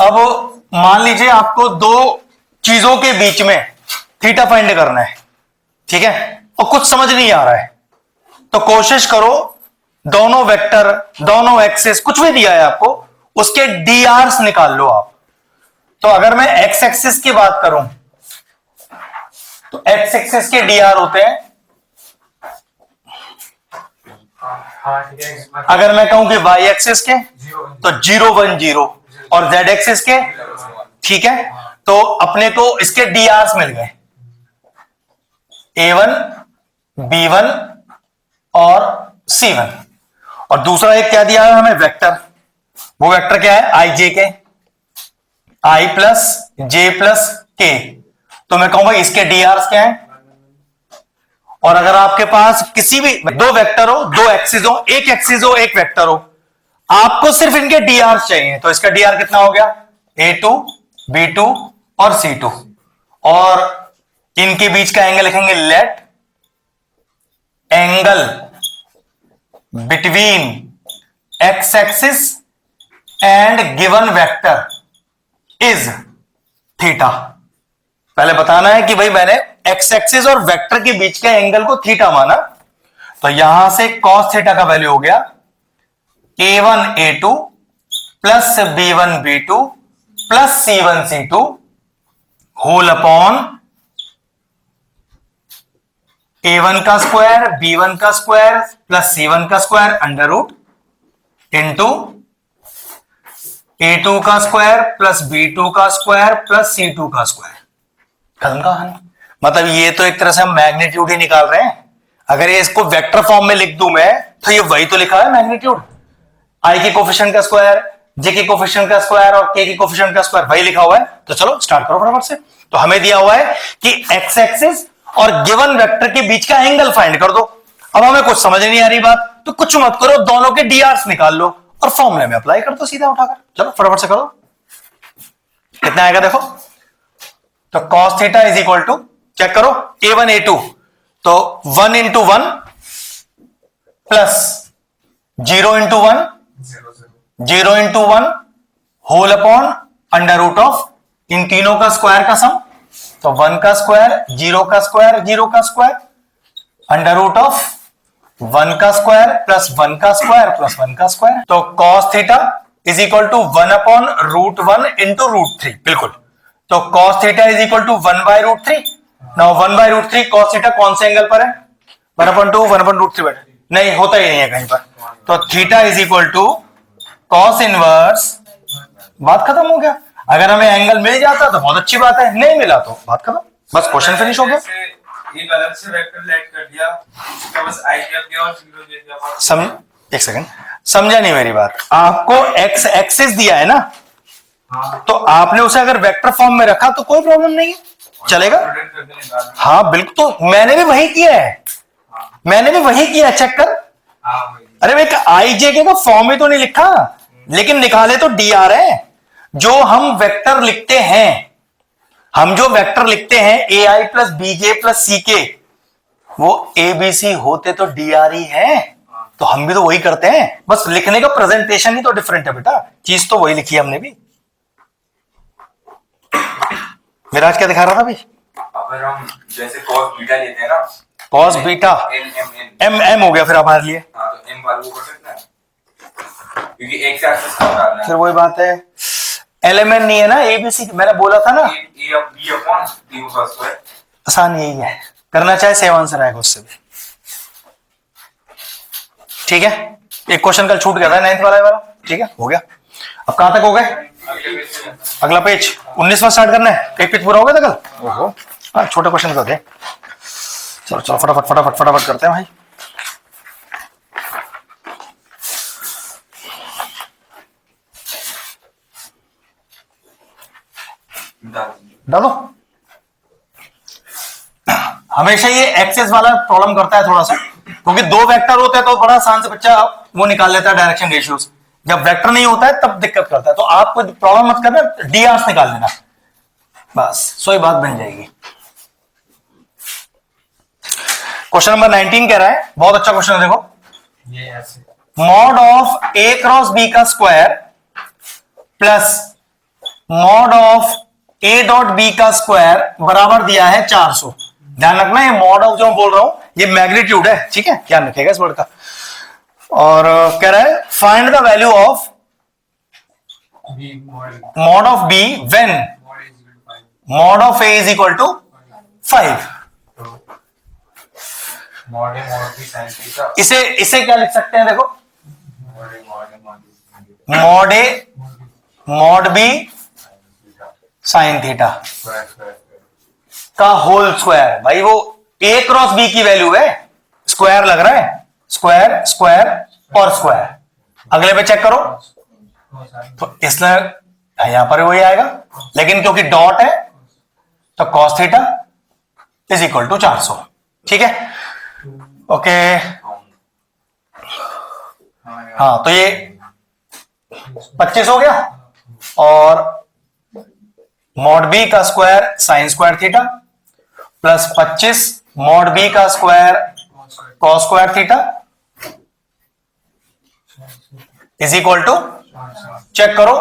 अब मान लीजिए आपको दो चीजों के बीच में थीटा फाइंड करना है, ठीक है, और कुछ समझ नहीं आ रहा है, तो कोशिश करो दोनों वेक्टर, दोनों एक्सिस, कुछ भी दिया है आपको, उसके drs निकाल लो आप। तो अगर मैं एक्स एक्सिस की बात करूं तो एक्स एक्सिस के dr होते हैं, अगर मैं कहूं कि वाई एक्सिस के तो 0 1 0 और जेड एक्सिस के, ठीक है, तो अपने को इसके drs मिल गए, a1 b1 और c1। और दूसरा एक क्या दिया है हमें, वेक्टर। वो वेक्टर क्या है, आई जे के, आई प्लस जे प्लस के। तो मैं कहूंगा इसके drs क्या है। और अगर आपके पास किसी भी दो वेक्टर हो, दो एक्सिस हो, एक एक्सिस हो एक वेक्टर हो, आपको सिर्फ इनके drs चाहिए, तो इसका dr कितना हो गया, a2 b2 और c2। और इनके बीच का एंगल लिखेंगे, late angle between x axis and given vector is theta. पहले बताना है कि भाई मैंने एक्स एक्सिस और वेक्टर के बीच के एंगल को थीटा माना, तो यहां से कॉस थीटा का वैल्यू हो गया a1 a2 plus b1 b2 plus c1 c2 whole upon a1 का स्क्वायर b1 का स्क्वायर प्लस c1 का square under root into a2 का स्क्वायर प्लस b2 का स्क्वायर प्लस c2 का स्क्वायर। खत्म कहानी। मतलब ये तो एक तरह से हम मैग्नीट्यूड ही निकाल रहे हैं। अगर ये इसको वेक्टर फॉर्म में लिख दूं मैं, तो ये वही तो लिखा है मैग्नीट्यूड, आई के कोफिशिएंट का स्क्वायर, जे के कोफिशिएंट का स्क्वायर और के कोफिशिएंट का स्क्वायर, वही लिखा हुआ है। तो चलो स्टार्ट करो फटाफट से। तो हमें दिया हुआ है कि एक्स एक्सिस और गिवन वेक्टर के बीच का एंगल फाइंड कर दो। अब हमें कुछ समझ नहीं आ रही बात, तो कुछ मत करो, दोनों के drs निकाल लो और फॉर्मूले में अप्लाई कर दो सीधा उठाकर। चलो फटाफट से करो, कितना आएगा देखो। तो cos theta is equal to, check करो, a1 a2, तो 1 into 1 plus 0 into 1 0 into 1 whole upon under root of इन तीनों का स्क्वायर का सम, तो 1 का स्क्वायर 0 का स्क्वायर 0 का स्क्वायर अंडर रूट ऑफ 1 का स्क्वायर प्लस 1 का स्क्वायर प्लस 1 का स्क्वायर। तो cos theta is equal to 1 upon root 1 into root 3, बिल्कुल। तो cos theta is equal to 1 by root 3। Now 1 by root 3 cos theta कौन से angle पर है, 1 अपॉन 2 1 अपॉन रूट 3 नहीं होता ही नहीं है कहीं पर। तो theta is equal to cos inverse, बात खत्म हो गया। अगर हमें एंगल मिल जाता तो बहुत अच्छी बात है, नहीं मिला तो बात खत्म, बस क्वेश्चन फिनिश हो गया। एक अलग से वेक्टर लेट कर दिया, तो बस आई दिया और 0 दे दिया। एक सेकंड, समझा नहीं मेरी बात। आपको एक्स एक्सिस दिया है ना, हाँ। तो आपने उसे अगर वेक्टर फॉर्म में रखा तो कोई प्रॉब्लम नहीं है, चलेगा। हाँ बिल्कुल, तो मैंने भी वही किया है, मैंने भी वही किया, चेक कर। अरे भाई आई जे के का फॉर्म ही तो नहीं लिखा, लेकिन निकाले तो dr है। जो हम वेक्टर लिखते हैं, हम जो वेक्टर लिखते हैं ए आई plus B J plus C के, वो ए बी सी होते तो dr ही है। तो हम भी तो वही करते हैं, बस लिखने का प्रेजेंटेशन ही तो डिफरेंट है बेटा, चीज तो वही लिखी है हमने भी। मेरा आज क्या दिखा रहा था भाई, अगर हम जैसे cos बीटा लेते हैं ना, cos बीटा एम एम हो गया फिर हमारे लिए। हाँ, तो एम वाला वो कर सकते हैं, क्योंकि एक से एक्सेस का डालना फिर वही बात है, एलिमेंट नहीं है ना एबीसी, मैंने बोला था ना, है ए ऑफ बी अपॉन डी का स्क्वायर। आसान यही है, करना चाहे सेम आंसर आएगा उससे भी। ठीक है, एक क्वेश्चन कल छूट गया था 9th वाला, ठीक है, हो गया। अब कहां तक हो गए, अगला पेज 19वां स्टार्ट करना है, एक पेज पूरा हो गया था कल। ओहो, हाँ छोटे क्वेश्चन करते हैं। चलो चलो फटाफट फटाफट फटाफट करते हैं भाई। डालो, हमेशा ये एक्सेस वाला प्रॉब्लम करता है थोड़ा सा, क्योंकि दो वेक्टर होते हैं तो बड़ा आसान से बच्चा वो निकाल लेता है डायरेक्शन रेशियोज। जब वेक्टर नहीं होता है तब दिक्कत करता है, तो आप कोई प्रॉब्लम मत करना, drs निकाल लेना, बस सोई बात बन जाएगी। क्वेश्चन नंबर 19 कह रहा है, बहुत अच्छा क्वेश्चन है, देखो। ये ऐसे mod of a cross b का square plus mod of A dot B का स्क्वायर बराबर दिया है 400। ध्यान रखना, ये मॉड ऑफ जो मैं बोल रहा हूं ये मैग्नीट्यूड है, ठीक है, ध्यान रखेगा इस वर्ड का। और कह रहा है find the value of B mod mod of B when mod is equal to 5. Mod of A is equal to 5। Mod A mod B sin theta. इसे क्या लिख सकते हैं, देखो, Mod A mod A mod B mod A mod B sine theta square. का whole square. भाई वो A cross B की वैल्यू है, स्क्वायर लग रहा है, स्क्वायर स्क्वायर और स्क्वायर। अगले पे चेक करो, तो इसमें यहां पर वही आएगा, लेकिन क्योंकि डॉट है तो cos theta is equal to 400। ठीक है, ओके। हाँ, तो ये 25 हो गया, और मॉड बी का square sine square theta plus 25 mod B का square cos square theta is equal to, check करो,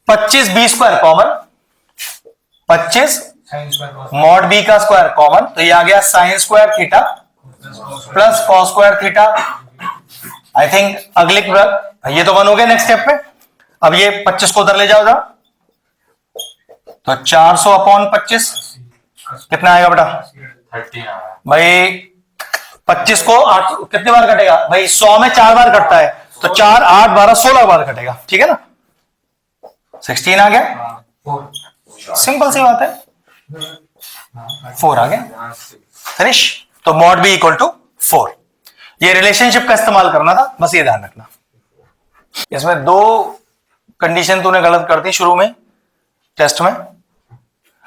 25 B square common, 25 mod B का स्क्वायर कॉमन, तो ये आ गया sine square theta plus cos square theta. I think अगले ये तो 1 हो गया नेक्स्ट स्टेप पे। अब ये 25 को उधर ले जाओ जरा, तो 400 अपॉन 25 कितना आएगा बेटा 13 भाई? 25 को 8 कितने बार कटेगा भाई? 100 में 4 बार कटता है, तो 4 8 12 16 बार कटेगा, ठीक है ना। 16 आ गया, सिंपल सी बात है, 4 आ गया, फिनिश। तो मॉड बी इक्वल टू 4। ये रिलेशनशिप का इस्तेमाल करना था, बस ये ध्यान रखना। इसमें 2 कंडीशन तूने गलत कर दी शुरू में टेस्ट में,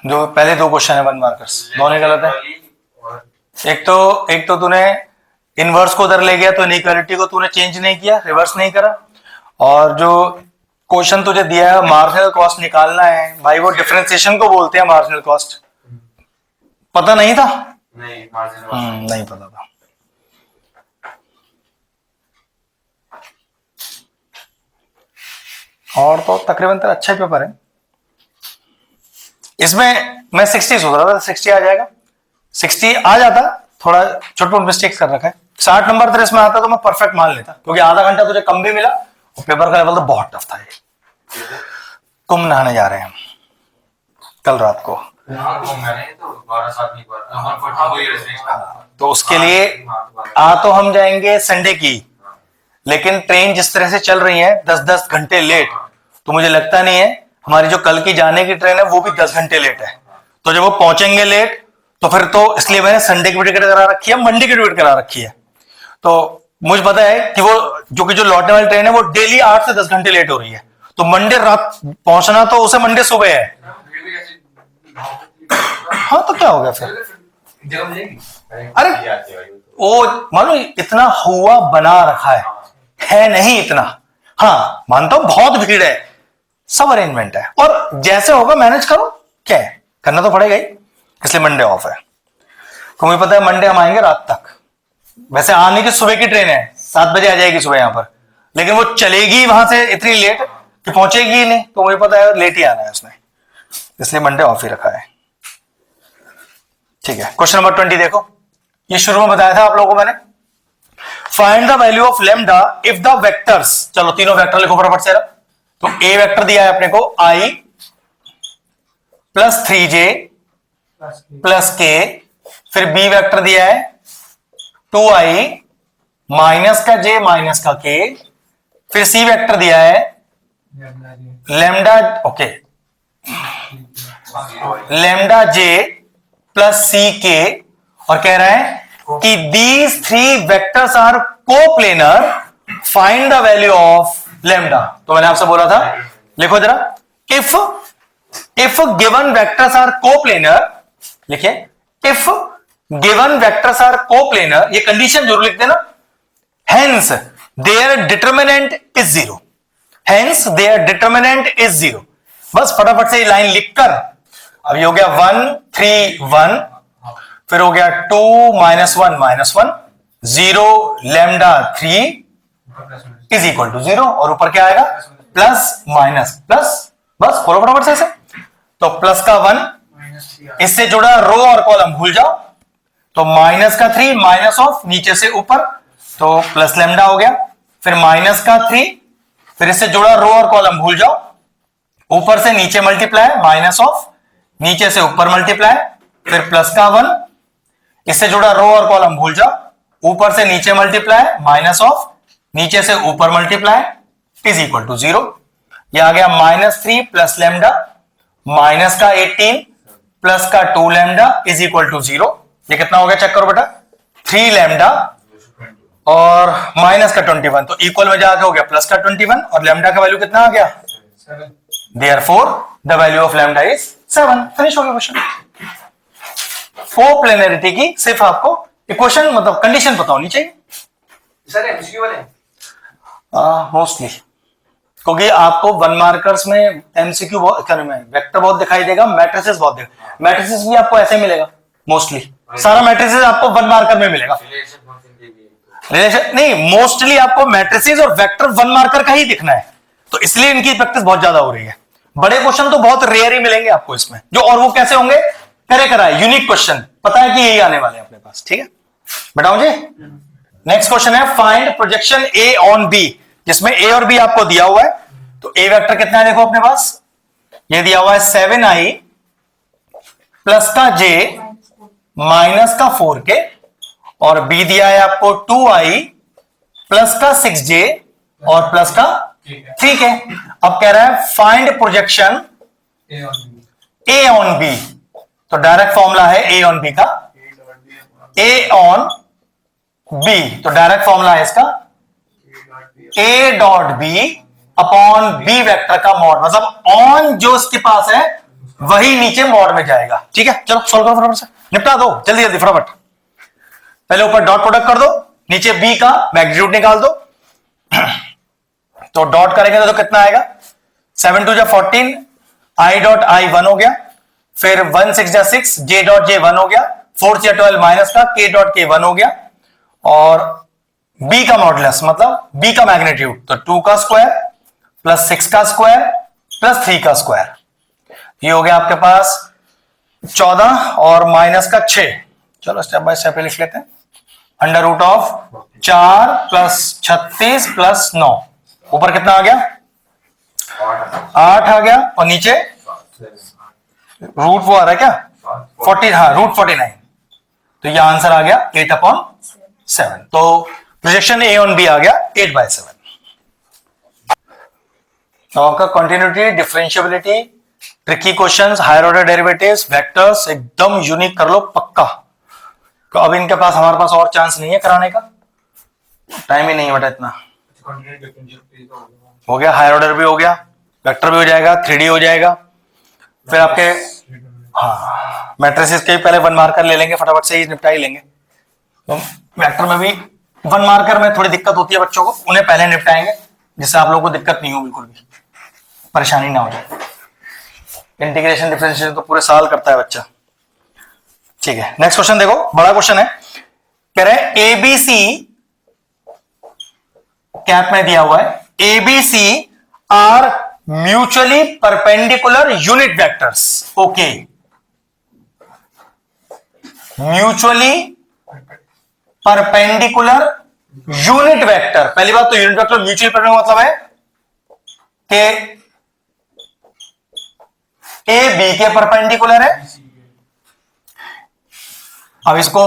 जो पहले 2 क्वेश्चन है 1 मार्कर्स, दोनों गलत है। एक तो तूने इनवर्स को उधर ले गया, तो इनइक्वालिटी को तूने चेंज नहीं किया, रिवर्स नहीं करा। और जो क्वेश्चन तुझे दिया है मार्जिनल कॉस्ट निकालना है, भाई वो डिफरेंशिएशन को बोलते हैं मार्जिनल कॉस्ट। पता नहीं था? नहीं मार्जिन नहीं पता था। और तो तकरीबन तेरा अच्छा ही पेपर है। इसमें मैं 60 सोच रहा था, 60 आ जाएगा, 60 आ जाता, थोड़ा छोटे मिस्टेक्स कर रखा है। 60 नंबर तेरे इसमें आता तो मैं परफेक्ट मान लेता, क्योंकि आधा घंटा तुझे कम भी मिला और पेपर का लेवल तो बहुत टफ था। ये कुंभ नहाने जा रहे हैं हम कल रात को, तो उसके लिए आ तो हम जाएंगे संडे की, लेकिन ट्रेन जिस तरह से चल रही है 10-10 घंटे लेट, तो मुझे लगता नहीं है हमारी जो कल की जाने की ट्रेन है वो भी 10 घंटे लेट है। तो जब वो पहुंचेंगे लेट, तो फिर तो इसलिए मैंने संडे की टिकट करा रखी है, मंडे की टिकट करा रखी है। तो मुझे पता है कि वो जो लौटने वाली ट्रेन है वो डेली 8 से 10 घंटे लेट हो रही है, तो मंडे रात पहुंचना तो उसे मंडे सुबह है। हाँ, तो क्या हो गया फिर? अरे वो मानो इतना हुआ बना रखा है नहीं इतना। हाँ मानता हूं बहुत भीड़ है, सब अरेंजमेंट है, और जैसे होगा मैनेज करो, क्या है करना तो पड़ेगा ही, इसलिए मंडे ऑफ है। तो मुझे पता है मंडे हम आएंगे रात तक। वैसे आने की सुबह की ट्रेन है, 7 बजे आ जाएगी सुबह यहां पर, लेकिन वो चलेगी वहां से इतनी लेट कि पहुंचेगी ही नहीं, तो मुझे पता है लेट ही आना है उसने, इसलिए मंडे ऑफ ही रखा है। ठीक है, क्वेश्चन नंबर 20 देखो, ये शुरू में बताया था आप लोगों को मैंने। Find the value of lambda if the vectors, चलो तीनों वेक्टर लिखो फटाफट से। तो ए वेक्टर दिया है अपने को i plus 3j plus k, फिर बी वेक्टर दिया है 2i माइनस का j माइनस का k, फिर सी वेक्टर दिया है lambda, okay, lambda j plus C k, और कह रहा है कि these 3 vectors are coplanar, find the value of lambda. तो मैंने आपसे बोला था, लिखो जरा, if given vectors are coplanar, लिखिए, if given vectors are coplanar, ये कंडीशन जरूर लिख देना, hence their determinant is 0, hence their determinant is 0। बस फटाफट से ये लाइन लिखकर, अब ये हो गया 1 3 1, फिर हो गया 2 -1 -1, 0 लेमडा 3 इज इक्वल टू 0, और ऊपर क्या आएगा प्लस माइनस प्लस, बस खोलो फटाफट से ऐसे। तो प्लस का 1, इससे जुड़ा रो और कॉलम भूल जाओ, तो माइनस का 3 माइनस ऑफ नीचे से ऊपर, तो प्लस लैम्डा हो गया। फिर माइनस का 3, फिर इससे जुड़ा रो और कॉलम भूल जाओ, ऊपर से नीचे मल्टीप्लाई माइनस ऑफ नीचे से ऊपर मल्टीप्लाई, फिर प्लस का 1, इससे जुड़ा रो और कॉलम भूल जाओ, ऊपर से नीचे मल्टीप्लाई माइनस ऑफ नीचे से ऊपर मल्टीप्लाई इज इक्वल टू 0। यह आ गया -3 प्लस लैम्डा माइनस का 18 प्लस का 2 लैम्डा इज इक्वल टू 0। ये कितना हो गया चेक करो बेटा, 3 लैम्डा और माइनस का 21, तो इक्वल में जाके हो गया प्लस का 21 और लैम्डा का वैल्यू कितना आ गया, therefore the value of lambda is 7। Finish हो गया क्वेश्चन। कोप्लेनरिटी की सिर्फ आपको इक्वेशन मतलब कंडीशन पता होनी चाहिए सर एमसीक्यू वाले मोस्टली, क्योंकि आपको 1 मार्कर्स में एमसीक्यू बहुत वेक्टर बहुत दिखाई देगा, मैट्रिसेस बहुत देगा, मैट्रिसेस भी आपको ऐसे मिलेगा मोस्टली, सारा मैट्रिसेस आपको 1 मार्कर में मिलेगा। रिलेशन नहीं, मोस्टली आपको मैट्रिसेस और वेक्टर 1 मार्कर का ही दिखना है, तो इसलिए इनकी प्रैक्टिस बहुत ज्यादा हो रही है। बड़े क्वेश्चन तो बहुत रेयर ही मिलेंगे आपको इसमें जो, और वो कैसे होंगे, करे कराए यूनिक क्वेश्चन, पता है कि यही आने वाले हैं अपने पास। ठीक है बताओ जी। नेक्स्ट क्वेश्चन है find projection A on B, जिसमें ए और बी आपको दिया हुआ है। तो ए वेक्टर कितना है देखो अपने पास, ये दिया हुआ है 7i प्लस का j माइनस का 4k, और बी दिया है आपको 2i प्लस का 6j और प्लस का 3k। अब कह रहा है find projection A on B, तो डायरेक्ट फॉर्मूला है ए ऑन बी का, ए ऑन बी, तो डायरेक्ट फॉर्मूला है इसका A dot B upon B vector का मॉड, मतलब ऑन जो इसके पास है वही नीचे मॉड में जाएगा। ठीक है चलो सॉल्व करो फटाफट से, निपटा दो जल्दी जल्दी फटाफट। पहले ऊपर डॉट प्रोडक्ट कर दो, नीचे बी का मैग्नीट्यूड निकाल दो। तो डॉट करेंगे तो कितना आएगा, 7 2 14, आई डॉट आई 1 हो गया, फिर 1 6 6, जे डॉट जे 1 हो गया, 4 12 माइनस का के डॉट के 1 हो गया, और b का मॉडुलस मतलब b का मैग्नीट्यूड, तो 2 का स्क्वायर प्लस 6 का स्क्वायर प्लस 3 का स्क्वायर, ये हो गया आपके पास 14 और माइनस का 6। चलो स्टेप बाय स्टेप लिख लेते हैं। Under root of 4 plus 36 plus 9, ऊपर कितना आ गया 8 आ गया, और नीचे रूट वो आ रहा है क्या 40, हाँ रूट 49, तो ये आंसर आ गया 8/7। तो प्रोजेक्शन ए ऑन बी आ गया 8/7। आपका continuity, differentiability, tricky questions, higher order derivatives, vectors एकदम यूनिक कर लो पक्का। तो अब इनके पास हमारे पास और चांस नहीं है कराने का, टाइम ही नहीं है बेटा इतना। हो गया, हायर ऑर्डर भी हो गया, वेक्टर भी हो जाएगा, 3D हो जाएगा, फिर आपके हाँ मैट्रिसेस के पहले 1 मार्कर ले लेंगे, फटाफट से ही निपटा ही लेंगे। तो वेक्टर में भी 1 मार्कर में थोड़ी दिक्कत होती है बच्चों को, उन्हें पहले निपटाएंगे जिससे आप लोगों को दिक्कत नहीं हो, बिल्कुल भी परेशानी ना हो जाए। इंटीग्रेशन डिफरेंशिएशन तो पूरे साल करता है बच्चा। ठीक है नेक्स्ट क्वेश्चन देखो, बड़ा क्वेश्चन है, कह रहे हैं एबीसी कैप में दिया हुआ है, ABC are mutually perpendicular unit vectors. Okay, mutually perpendicular unit vector, पहली बात तो यूनिट वेक्टर म्यूचुअली परपेंडिकुलर मतलब है कि ए बी के परपेंडिकुलर है। अब इसको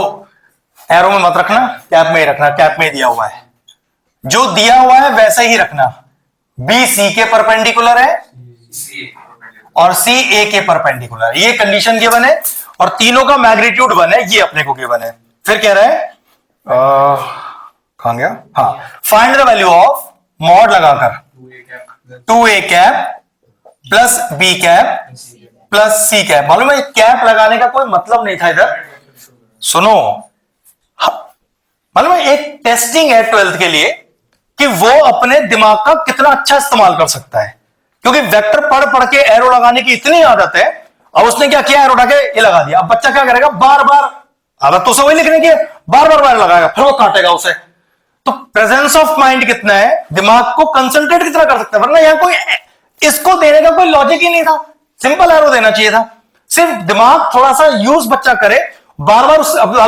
एरो में मत रखना, कैप में ही रखना, कैप में दिया हुआ है, जो दिया हुआ है वैसे ही रखना। बी सी के परपेंडिकुलर है और सी ए के परपेंडिकुलर, ये कंडीशन गिवन है, और तीनों का मैग्नीट्यूड 1 है, ये अपने को गिवन है। फिर कह रहा है कहां गया, हाँ find the value of mod लगाकर 2a cap plus B cap plus C cap. मालूम है कैप लगाने का कोई मतलब नहीं था इधर, सुनो मालूम है एक टेस्टिंग है 12th के लिए कि वो अपने दिमाग का कितना अच्छा इस्तेमाल कर सकता है, क्योंकि वेक्टर पढ़ पढ़ के एरो लगाने की इतनी आदत है, और उसने क्या किया एरो लगा के ये लगा दिया। अब बच्चा क्या करेगा, बार बार आदत तो उसे वही लिखने की, बार बार लगाएगा, फिर वो काटेगा उसे। तो प्रेजेंस ऑफ माइंड कितना है, दिमाग को कंसंट्रेट कितना कर सकता है, वरना यहां कोई इसको देने का कोई लॉजिक ही नहीं था, सिंपल एरो देना चाहिए था। सिर्फ दिमाग थोड़ा सा यूज बच्चा करे, बार बार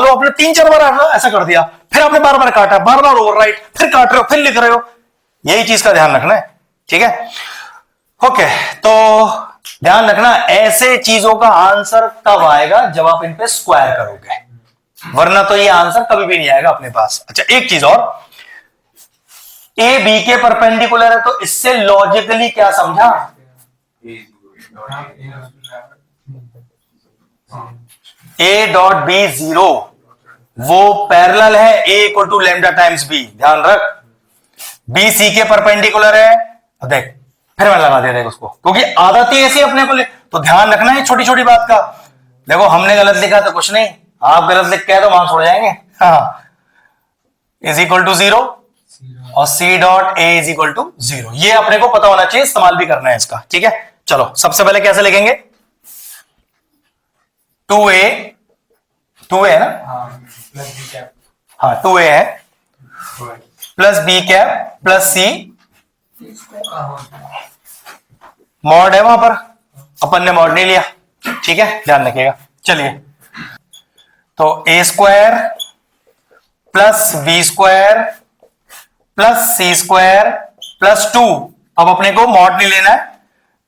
आपने 3-4 बार ऐसा कर दिया, फिर आपने बार बार काटा, बार बार ओवरराइट, फिर काट रहे हो, फिर लिख रहे हो, यही चीज का ध्यान रखना है, ठीक है। ओके, तो ध्यान रखना ऐसे चीजों का आंसर तब आएगा जब आप इन पे स्क्वायर करोगे, वरना तो ये आंसर कभी भी नहीं आएगा अपने पास। अच्छा, एक चीज और, ए बी के परपेंडिकुलर है, तो इससे लॉजिकली क्या समझा, ए डॉट बी 0 वो पैरेलल है A equal to lambda times B, ध्यान रख। बी सी के परपेंडिकुलर है, देख फिर मैं लगा दिया, देख उसको, क्योंकि आदत ही ऐसी अपने को तो ध्यान रखना है छोटी छोटी बात का। देखो हमने गलत लिखा तो कुछ नहीं, आप गलत लिख के तो मार्क्स उड़ जाएंगे। हाँ, इज इक्वल टू 0 और C dot A is equal to 0, ये अपने को पता होना चाहिए, इस्तेमाल भी करना है इसका, ठीक है। चलो सबसे पहले कैसे लिखेंगे, 2a है ना, हाँ 2a है प्लस बी कैप प्लस सी, मॉड है वहां पर, अपन ने मॉड नहीं लिया, ठीक है, ध्यान रखिएगा। चलिए, तो a square plus B square plus C square plus 2, अब अपने को मॉड नहीं लेना है,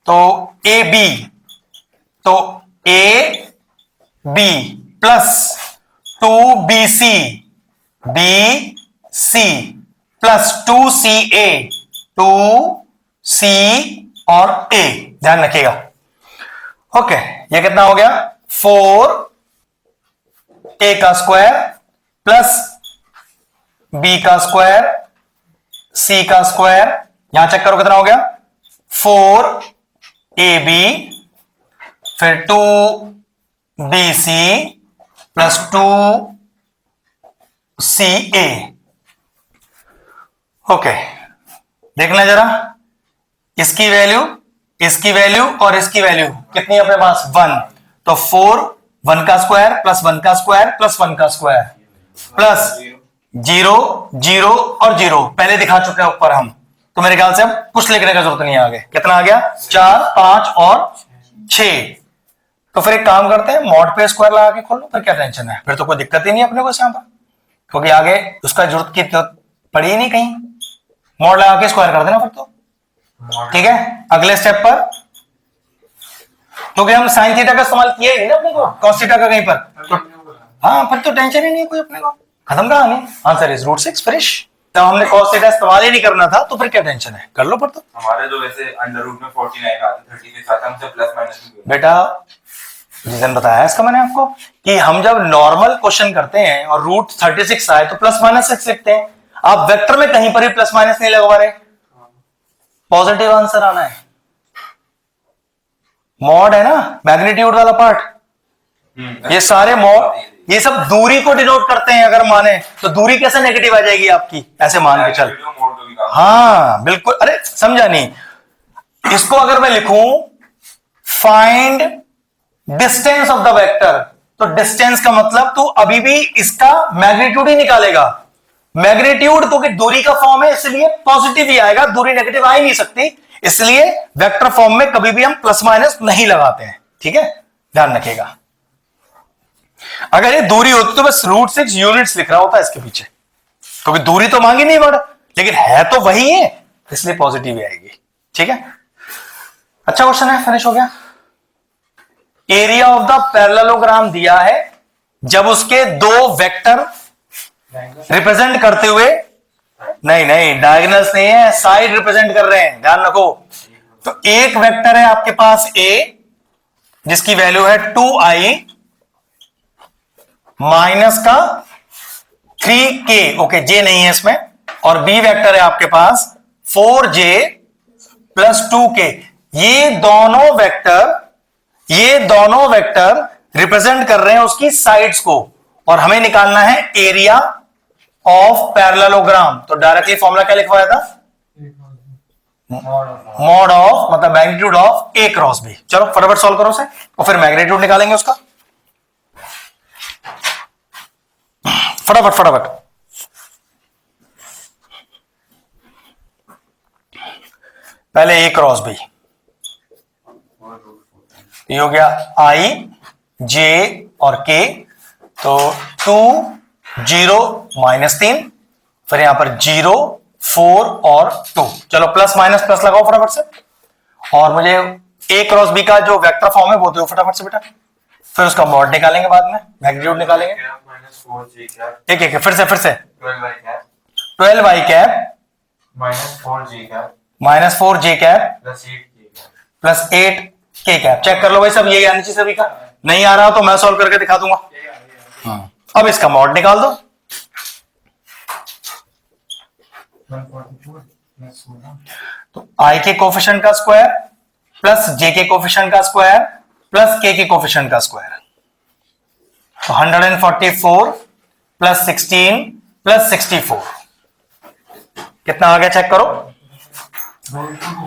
तो ए बी, तो A B plus 2bc B C plus 2ca 2c और a, ध्यान रखिएगा। ओके, ये कितना हो गया, 4a का स्क्वायर प्लस b का स्क्वायर c का स्क्वायर, यहां चेक करो कितना हो गया, 4ab फिर 2bc प्लस 2ca। ओके, देखना जरा, इसकी वैल्यू और इसकी वैल्यू कितनी है अपने पास, 1, तो 4 1 का स्क्वायर प्लस 1 का स्क्वायर प्लस 1 का स्क्वायर प्लस 0 0 और 0 पहले दिखा चुके हैं ऊपर हम, तो मेरे ख्याल से अब कुछ लिखने का जरूरत नहीं है आगे। कितना आ गया, 4 5 और 6। तो फिर एक काम करते हैं, मॉड पे स्क्वायर लगा के खोल लो, फिर क्या टेंशन है, फिर तो कोई दिक्कत ही नहीं अपने को यहां पर, क्योंकि आगे उसका जरूरत की तो पड़ी ही नहीं कहीं, मॉड लगा के स्क्वायर कर देना फिर तो, ठीक है। अगले स्टेप पर, क्योंकि हम साइन थीटा का इस्तेमाल किया ही नहीं ना अपने को, कॉस थीटा का कहीं पर, तो हाँ फिर तो टेंशन ही नहीं कोई अपने को, खत्म कहानी, आंसर इज √6 फिनिश। जब हमने कॉस थीटा इस्तेमाल ही नहीं करना था तो फिर क्या टेंशन है, कर लो फिर तो। हमारे जो वैसे अंडर रूट में 49 आती 30 के साथ हमसे प्लस माइनस बेटा रीजन बताया इसका मैंने आपको, कि हम जब नॉर्मल क्वेश्चन करते हैं और √36 आए तो प्लस माइनस 6 लिखते हैं, आप वेक्टर में कहीं पर भी प्लस माइनस नहीं लगवा रहे, पॉजिटिव आंसर आना है। मॉड है ना, मैग्नीट्यूड वाला पार्ट, ये सारे मॉड, ये सब दूरी को डिनोट करते हैं, अगर माने तो दूरी कैसे नेगेटिव आ जाएगी आपकी, ऐसे मान के चल, हाँ बिल्कुल, अरे समझा नहीं, इसको अगर मैं लिखूं find distance of the vector, तो डिस्टेंस का मतलब तू अभी भी इसका मैग्नीट्यूड ही निकालेगा, मैग्नीट्यूड क्योंकि दूरी का फॉर्म है इसलिए पॉजिटिव ही आएगा, दूरी नेगेटिव आ ही नहीं सकती, इसलिए वेक्टर फॉर्म में कभी भी हम प्लस माइनस नहीं लगाते हैं, ठीक है, ध्यान रखिएगा। अगर ये दूरी होती तो बस √6 यूनिट्स लिख रहा होता इसके पीछे, क्योंकि दूरी तो मांगी नहीं बढ़, लेकिन है तो वही है, इसलिए पॉजिटिव ही आएगी, ठीक है। अच्छा क्वेश्चन है, फिनिश हो गया। एरिया ऑफ द पैरेललोग्राम दिया है जब उसके दो वेक्टर रिप्रेजेंट करते हुए, नहीं डायगोनल्स नहीं है, साइड रिप्रेजेंट कर रहे हैं, ध्यान रखो। तो एक वेक्टर है आपके पास ए, जिसकी वैल्यू है 2i माइनस का 3k, ओके जे नहीं है इसमें, और बी वेक्टर है आपके पास 4j प्लस 2k। ये दोनों वेक्टर रिप्रेजेंट कर रहे हैं उसकी साइड्स को, और हमें निकालना है एरिया ऑफ पैरेललोग्राम। तो डायरेक्टली फॉर्मूला क्या लिखवाया था, मॉड ऑफ मतलब magnitude of a cross b। चलो फटाफट सॉल्व करो उसे, और फिर मैग्नीट्यूड निकालेंगे उसका, फटाफट। पहले ए क्रॉस बी, ये हो गया आई जे और के, तो 2 0 -3, फिर यहां पर 0 4 और 2, चलो प्लस माइनस प्लस लगाओ फटाफट से, और मुझे ए क्रॉस बी का जो वेक्टर फॉर्म है वो दो फटाफट से बेटा, फिर उसका मॉड निकालेंगे बाद में, मैग्नीट्यूड निकालेंगे। एक एक फिर से 12 y cap minus 4 j cap plus 8 k cap. Check कर लो भाई सब ये आनी चाहिए सभी का, नहीं आ रहा तो मैं सॉल्व करके दिखा दूंगा। अब इसका मॉड निकाल दो, तो i के कोफिशिएंट का स्क्वायर प्लस j के कोफिशिएंट का स्क्वायर प्लस k के कोफिशिएंट का स्क्वायर, तो 144 प्लस 16 प्लस 64 कितना आ गया चेक करो,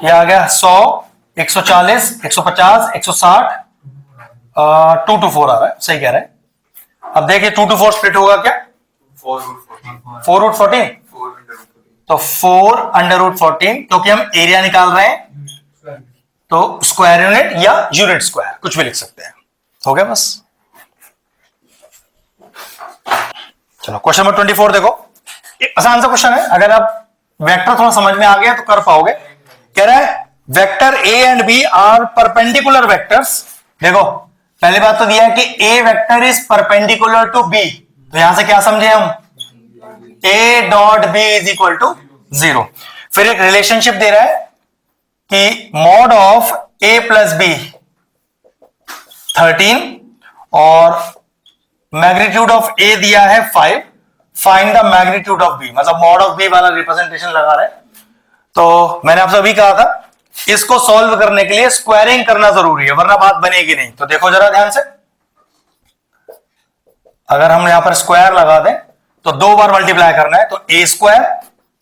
ये आ गया 100 140 150 160 2 to 4 आ रहा है, सही कह रहे हैं। अब देखिए 2 to 4 स्प्लिट होगा क्या, 4 रूट 14, तो 4 अंडर रूट 14, क्योंकि हम एरिया निकाल रहे हैं तो स्क्वायर यूनिट या यूनिट स्क्वायर कुछ भी लिख सकते हैं, हो गया बस। चलो क्वेश्चन नंबर 24 देखो, आसान सा क्वेश्चन है, अगर आप वेक्टर थोड़ा समझ में आ गया तो कर पाओगे। कह रहा है vector A and B are perpendicular vectors. देखो पहली बात तो दिया है कि A vector is perpendicular to B, तो यहां से क्या समझे हम, A dot B is equal to 0। फिर एक रिलेशनशिप दे रहा है कि mod of A plus B 13 और मैग्नीट्यूड ऑफ ए दिया है 5, find the magnitude of B, मतलब मॉड ऑफ बी वाला रिप्रेजेंटेशन लगा रहे हैं। तो मैंने आपसे अभी कहा था इसको सॉल्व करने के लिए स्क्वायरिंग करना जरूरी है, वरना बात बनेगी नहीं। तो देखो जरा ध्यान से, अगर हम यहां पर स्क्वायर लगा दें तो 2 बार मल्टीप्लाई करना है, तो ए स्क्वायर,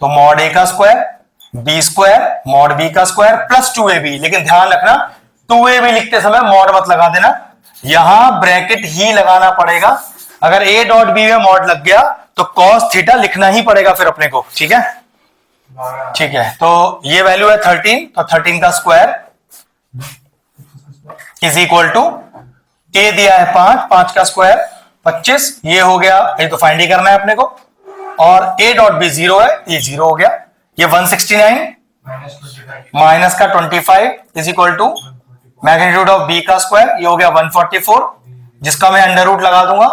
तो मॉड ए का square, B square mod B का स्क्वायर प्लस 2ab। लेकिन ध्यान रखना 2ab लिखते समय मॉड मत लगा देना, यहां ब्रैकेट ही लगाना पड़ेगा। अगर ए डॉट बी में मॉड लग गया तो कॉस थीटा लिखना ही पड़ेगा फिर अपने को, ठीक है। ठीक है, तो ये वैल्यू है 13, तो 13 का स्क्वायर इज इक्वल टू ए दिया है 5, 5 का स्क्वायर 25, ये हो गया, ये तो फाइंड ही करना है अपने को, और ए डॉट बी 0 है, ये 0 हो गया। ये 169 माइनस का 25 is equal to magnitude of B का स्क्वायर, ये हो गया 144, जिसका मैं अंडर रूट लगा दूंगा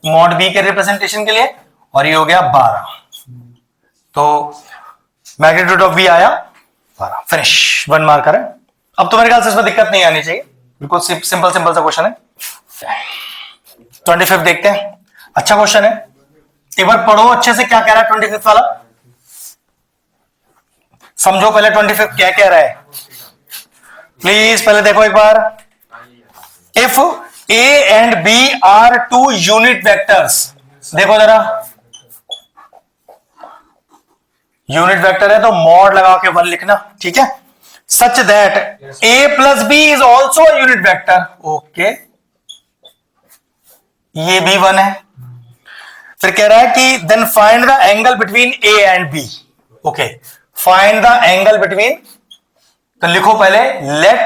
मॉड बी के रिप्रेजेंटेशन के लिए, और ये हो गया 12। तो मैग्नीट्यूड ऑफ बी आया 12, फिनिश, 1 मार्कर है। अब तो मेरे ख्याल से इसमें दिक्कत नहीं आनी चाहिए, बिल्कुल सिंपल सा क्वेश्चन है। 25 देखते हैं, अच्छा क्वेश्चन है, एक बार पढ़ो अच्छे से क्या कह रहा है 25 वाला, समझो पहले 25 क्या कह रहा है, प्लीज पहले देखो एक बार। If A and B are 2 unit vectors, देखो जरा यूनिट वेक्टर है तो मॉड लगा के 1 लिखना, ठीक है। Such that A plus B is also unit vector, okay, ये भी 1 है। फिर कह रहा है कि then find the angle between A and B, okay, find the angle between, तो लिखो पहले let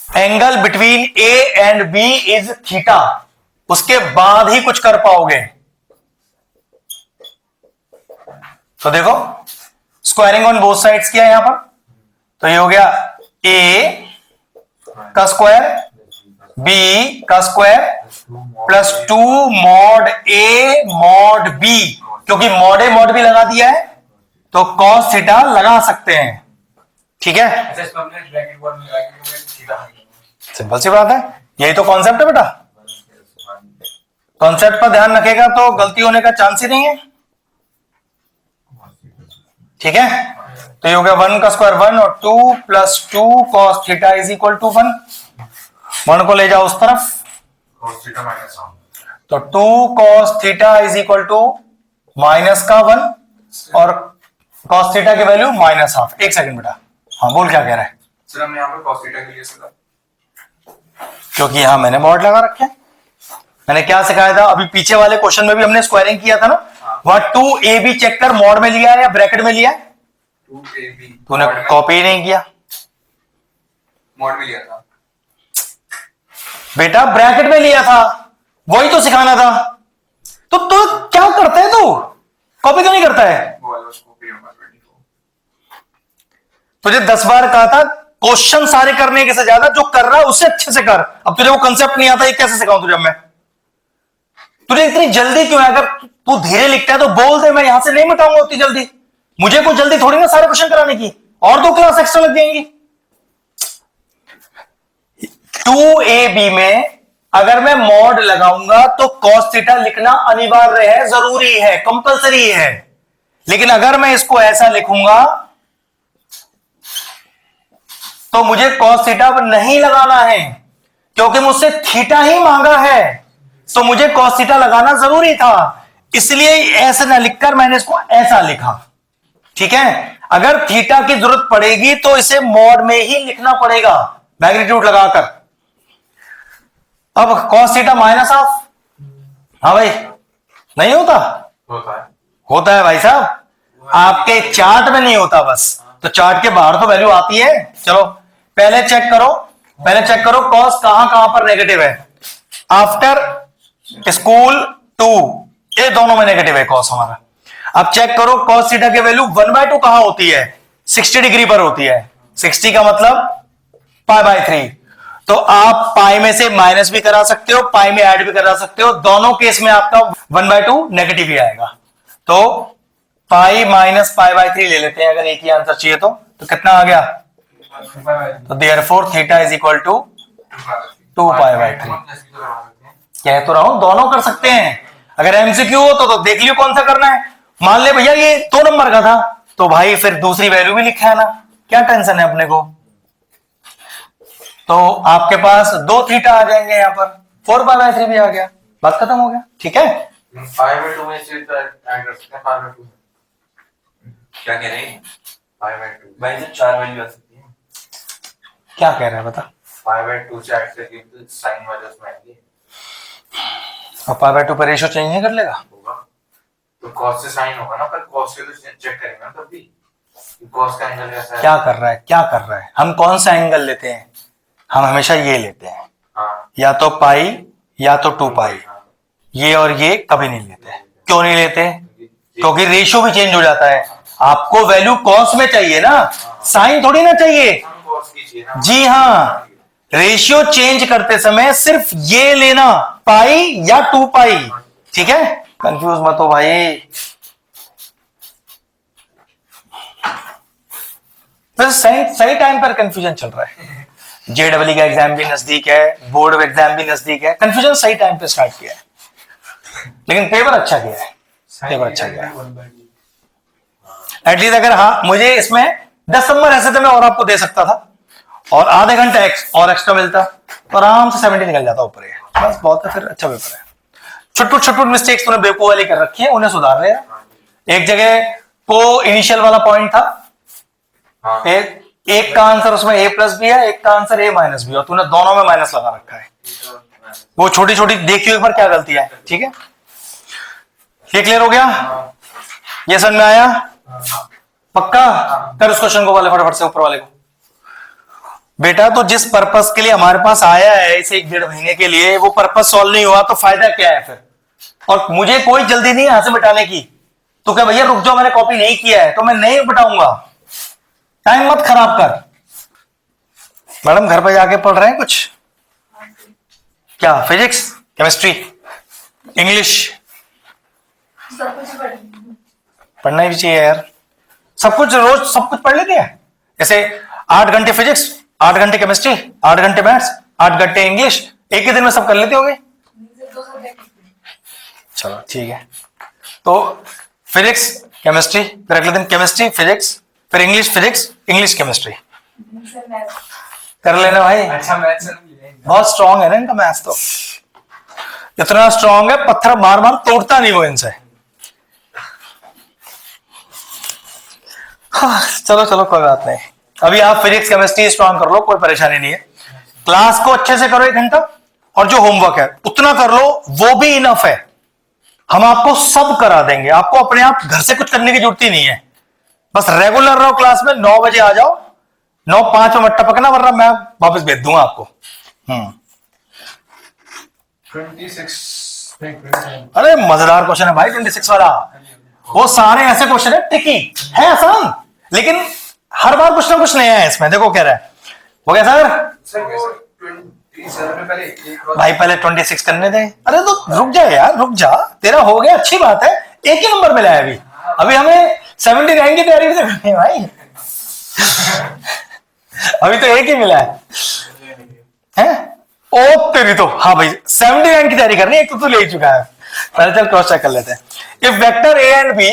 angle between A and B is theta, उसके बाद ही कुछ कर पाओगे। तो देखो स्क्वायरिंग ऑन बोथ साइड्स किया यहां पर, तो ये हो गया ए का स्क्वायर बी का square plus 2 mod A mod B, क्योंकि मॉड ए मॉड बी लगा दिया है तो कॉस थीटा लगा सकते हैं, ठीक है। सिंपल सी बात है, यही तो कॉन्सेप्ट है बेटा, कॉन्सेप्ट पर ध्यान रखेगा तो गलती होने का चांस ही नहीं है, ठीक है। तो ये हो गया 1 का स्क्वायर 1 और 2 plus 2 cos theta is equal to 1, 1 को ले जाओ उस तरफ, तो 2 cos theta is equal to minus का 1 और कॉस थीटा की वैल्यू -12। एक सेकंड बेटा, हाँ बोल क्या कह रहा है सर, हमने यहाँ पर कॉस थीटा के लिए सर, क्योंकि यहां मैंने मॉड लगा रखे हैं। मैंने क्या सिखाया था अभी पीछे वाले क्वेश्चन में भी हमने स्क्वायरिंग किया था ना, वहां 2ab चेक कर मॉड में लिया है या ब्रैकेट में लिया है, 2ab तूने कॉपी नहीं किया मोड में लिया था। बेटा, ब्रैकेट में लिया था, वही तो सिखाना था। तो तू क्या करता है, तू कॉपी क्यों नहीं करता है? वो वाला कॉपी होगा 24। तुझे 10 बार कहा था क्वेश्चन सारे करने के से ज्यादा जो कर रहा है उससे अच्छे से कर। अब तुझे वो कंसेप्ट नहीं आता, ये कैसे सिखाऊं तुझे मैं? तुझे इतनी जल्दी क्यों है? अगर तू धीरे लिखता है तो बोल दे, मैं यहां से नहीं मिटाऊंगा उतनी जल्दी। मुझे कोई जल्दी थोड़ी ना सारे क्वेश्चन कराने की, और 2 क्लास एक्स्ट्रा लग जाएंगी। 2ab में अगर मैं मॉड लगाऊंगा तो cos थीटा लिखना अनिवार्य है, जरूरी है, कंपलसरी है। लेकिन अगर मैं इसको ऐसा लिखूंगा तो मुझे cos थीटा अब नहीं लगाना है, क्योंकि मुझसे थीटा ही मांगा है, तो मुझे cos थीटा लगाना जरूरी था। इसलिए ऐसे ना लिखकर मैंने इसको ऐसा लिखा। ठीक है, अगर थीटा की जरूरत पड़ेगी तो इसे मॉड में ही लिखना पड़ेगा, मैग्नीट्यूड लगाकर। अब cos थीटा माइनस ऑफ, हाँ भाई, नहीं होता? होता है भाई साहब, आपके चार्ट में नहीं होता बस, तो चार्ट के बाहर तो वैल्यू आती है। चलो पहले चेक करो cos कहां कहां पर नेगेटिव है। आफ्टर स्कूल 2, ये दोनों में नेगेटिव है cos हमारा। अब चेक करो cos थीटा की वैल्यू 1/2 कहां होती है? 60 डिग्री पर होती है। 60 का मतलब π/3। तो आप पाई में से माइनस भी करा सकते हो, पाई में ऐड भी करा सकते हो, दोनों केस में आपका 1/2 नेगेटिव ही आएगा। तो पाई माइनस π/3 ले लेते हैं, अगर एक ही आंसर चाहिए तो कितना आ गया? तो therefore theta is equal to 2π/3। कह तो रहा हूं दोनों कर सकते हैं। अगर एमसीक्यू हो तो देख लियो कौन सा करना है। मान ले भैया ये 2 नंबर का था, तो भाई फिर दूसरी वैल्यू भी लिखा है ना, क्या टेंशन है अपने को। तो आपके पास 2 थीटा आ जाएंगे, यहां पर 4π/3 भी आ गया, बात खत्म हो गया। ठीक है, 5/2 में से ऐड कर सकते हैं। 5/2 क्या कह रहे हैं? 5/2 भाई जो 4 वैल्यू आ सकती है। क्या कह रहा है बता? 5/2 से ऐड करके तो साइन वाले उसमें आएंगे। और π/2 पर रेशियो चेंज नहीं कर लेगा? होगा तो cos से साइन होगा ना, पर cos से तो चेक करेंगे ना तब भी cos का एंगल कैसा है। क्या कर रहा है? हम कौन सा एंगल लेते हैं? हम हमेशा ये लेते हैं। हाँ। या तो पाई या तो 2π, ये और ये कभी नहीं लेते। क्यों नहीं लेते? क्योंकि रेशियो भी चेंज हो जाता है। आपको वैल्यू cos में चाहिए ना, साइन थोड़ी ना चाहिए। जी हाँ, रेशियो चेंज करते समय सिर्फ ये लेना, पाई या 2π। ठीक है, कंफ्यूज मत हो भाई। सही टाइम पर कंफ्यूजन चल रहा है। जेडब्ल्यू का एग्जाम भी नजदीक है, बोर्ड एग्जाम भी नजदीक है, कंफ्यूजन सही टाइम पे स्टार्ट किया है, लेकिन पेपर अच्छा किया है, पेपर अच्छा किया है। एटलीस्ट अगर हाँ मुझे इसमें 10 नंबर ऐसे थे मैं और आपको दे सकता था, और आधे घंटे और एक्स्ट्रा मिलता तो आराम से 70 निकल जाता ऊपर। बस बहुत है, फिर अच्छा पेपर है। छुट मिस्टेक्स तूने बेवकूफ वाली कर रखी है, उन्हें सुधार रहे हैं। एक जगह को इनिशियल वाला पॉइंट था, एक का आंसर उसमें a+ भी है, एक का आंसर a- भी है, तूने दोनों में माइनस लगा रखा है। वो छोटी छोटी देखियो एक बार क्या गलती है। ठीक है, ये क्लियर हो गया? ये समझ में आया? पक्का कर उस क्वेश्चन को वाले फटाफट से ऊपर वाले को। बेटा तो जिस पर्पस के लिए हमारे पास आया है इसे 1-1.5 महीने के लिए, वो पर्पस सॉल्व नहीं हुआ तो फायदा क्या है फिर? और मुझे कोई जल्दी नहीं यहां से मिटाने की। तो क्या भैया रुक जाओ, मैंने कॉपी नहीं किया है तो मैं नहीं मिटाऊंगा, टाइम मत खराब कर। मैडम घर पे जाके पढ़ रहे हैं कुछ? क्या फिजिक्स, केमिस्ट्री, इंग्लिश? पढ़ना ही चाहिए यार, सब कुछ रोज सब कुछ पढ़ लेते हैं। जैसे 8 घंटे फिजिक्स, 8 घंटे केमिस्ट्री, 8 घंटे मैथ्स, 8 घंटे इंग्लिश, एक ही दिन में सब कर लेते होगे। चलो ठीक है, तो फिजिक्स केमिस्ट्री, फिर अगले दिन केमिस्ट्री फिजिक्स, फिर इंग्लिश फिजिक्स, इंग्लिश केमिस्ट्री कर लेना भाई। अच्छा मैथ्स बहुत स्ट्रांग है ना इनका मैथ्स, तो इतना स्ट्रांग है पत्थर मार मार तोड़ता नहीं वो इनसे। हाँ, चलो कोई बात नहीं, अभी आप फिजिक्स केमिस्ट्री स्ट्रांग कर लो, कोई परेशानी नहीं है। क्लास को अच्छे से करो 1 घंटा, और जो होमवर्क है उतना कर लो, वो भी इनफ है। हम आपको सब करा देंगे, आपको अपने आप घर से कुछ करने की जरूरत ही नहीं है। बस रेगुलर रहो क्लास में, 9 बजे आ जाओ, 9:05 में मत टपकना वरना मैं वापस भेज दूंगा आपको। 26 नहीं 27 अरे मजेदार क्वेश्चन है भाई 26 वाला। वो सारे ऐसे क्वेश्चन है ट्रिकी है, आसान, लेकिन हर बार कुछ ना कुछ नया है इसमें। देखो कह रहा है वो क्या सर, सर वो 27 में पहले एक भाई पहले 26 करने दे। अरे तो रुक जा यार, रुक जा, तेरा हो गया, अच्छी बात है, एक ही नंबर मिला है अभी। अभी हमें 79 की तैयारी भी तो करनी है भाई। अभी तो एक ही मिला है? ओ तेरी तो, हाँ भाई 79 की तैयारी करनी है, एक तो तू ले ही चुका है। पहले चल क्रॉस चेक कर लेते हैं। If vector A and B,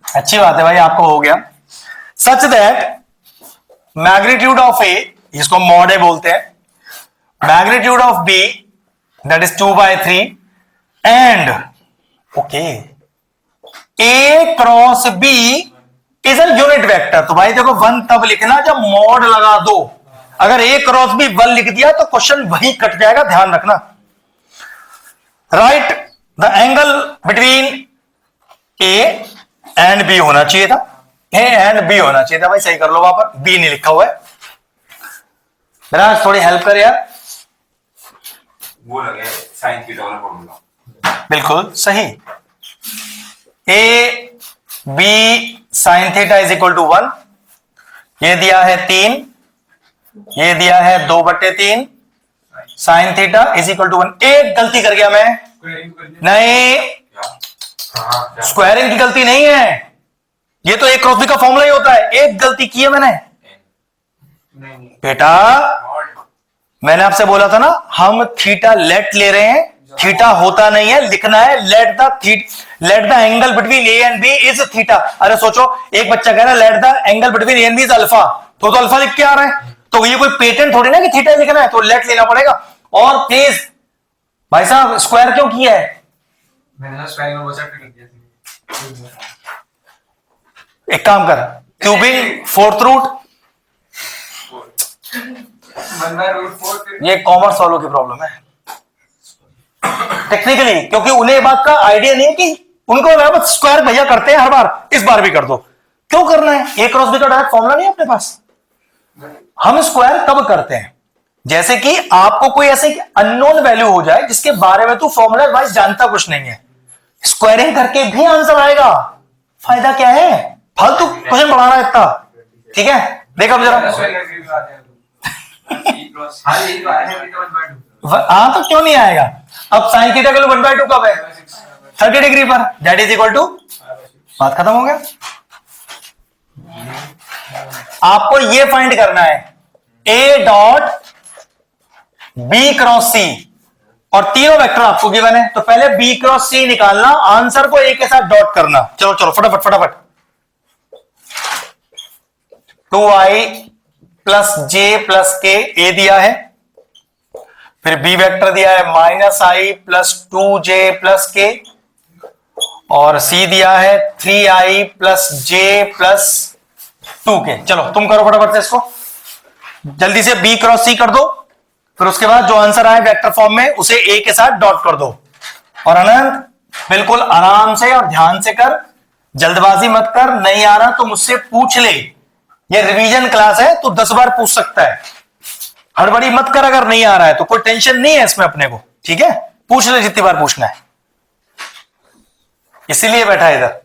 अच्छी बात है भाई आपको हो गया, such that magnitude of A, इसको मॉड ए बोलते हैं, magnitude of B that is 2/3 and okay A cross B is a unit vector. तो भाई देखो 1 तब लिखना जब मॉड लगा दो, अगर ए क्रॉस बी 1 लिख दिया तो क्वेश्चन वही कट जाएगा, ध्यान रखना। Write the angle between A and B होना चाहिए था, ए एंड बी होना चाहिए था भाई, सही कर लो, वहां पर बी नहीं लिखा हुआ है। विराज थोड़ी हेल्प कर यार। वो लगे साइन थीटा वाला फॉर्मूला। बिल्कुल सही, A B sine theta is equal to 1, ये दिया है 3, ये दिया है 2/3 sine theta is equal to 1। एक गलती कर गया मैं, नहीं स्क्वायरिंग की गलती नहीं है, ये तो एक क्रॉस बी का फॉर्मूला ही होता है। एक गलती की है मैंने बेटा, मैंने आपसे बोला था ना हम थीटा लेट ले रहे हैं, थीटा होता नहीं है, लिखना है let the angle between A and B is theta. अरे सोचो, एक बच्चा कह रहा है let the angle between A and B is alpha, तो अल्फा लिख के आ रहा है, तो ये कोई पेटेंट थोड़ी ना कि थीटा लिखना है, तो लेट लेना पड़ेगा। और प्लीज भाई साहब स्क्वायर क्यों किया है? मैंने स्क्वायर में वो चैप्टर कर दिया। एक काम कर, क्यूबिंग 4th रूट, 1/√4 ये कॉमर्स वालों की प्रॉब्लम है टेक्निकली, क्योंकि उन्हें ये बात का आइडिया नहीं है कि उनको स्क्वायर भैया करते हैं हर बार, इस बार भी कर दो, क्यों करना है? ए क्रॉस बी का डायरेक्ट फॉर्मूला नहीं है अपने पास। हम स्क्वायर कब करते हैं? जैसे कि आपको कोई ऐसे अननोन वैल्यू हो जाए जिसके बारे में तू फॉर्मूला वाइज जानता कुछ नहीं है, स्क्वायरिंग करके भी आंसर आएगा, फायदा क्या है? फालतू क्वेश्चन बढ़ाना इतना, ठीक है? देखो अब जरा, हाँ तो क्यों नहीं आएगा? अब साइन थीटा का 1/2 कब है? 30 डिग्री पर, दैट इज इक्वल टू, बात खत्म हो गया। आपको ये फाइंड करना है ए डॉट बी क्रॉस सी, और तीनों वेक्टर आपको गिवन है, तो पहले बी क्रॉस सी निकालना, आंसर को ए के साथ डॉट करना। चलो चलो फटाफट फटाफट, 2i प्लस जे प्लस के, ए दिया है, फिर बी वेक्टर दिया है -i प्लस 2j प्लस के, और सी दिया है 3i plus j plus 2k। चलो तुम करो फटाफट से इसको, जल्दी से बी क्रॉस सी कर दो, फिर उसके बाद जो आंसर आए वेक्टर फॉर्म में उसे ए के साथ डॉट कर दो। और अनंत बिल्कुल आराम से और ध्यान से कर, जल्दबाजी मत कर, नहीं आ रहा तो मुझसे पूछ ले, ये रिवीजन क्लास है, तो 10 बार पूछ सकता है, हड़बड़ी मत कर, अगर नहीं आ रहा है तो कोई टेंशन नहीं है इसमें अपने को, ठीक है? पूछ ले जितनी बार पूछना है, इसीलिए बैठा है इधर।